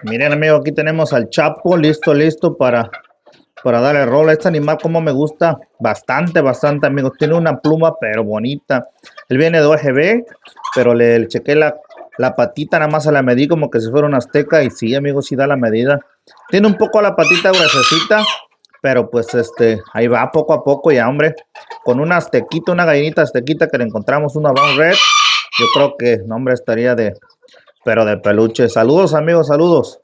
Miren, amigo, aquí tenemos al Chapo, listo para darle rol a este animal. Como me gusta bastante, amigos. Tiene una pluma, pero bonita. Él viene de OGB, pero le chequé la patita, nada más se la medí como que si fuera una azteca. Y sí, amigos, sí da la medida. Tiene un poco la patita gruesecita, pero pues ahí va poco a poco ya, hombre. Con una aztequita, una gallinita aztequita que le encontramos, una Brown Red. Yo creo que, no, hombre, estaría pero de peluche. Saludos, amigos, saludos.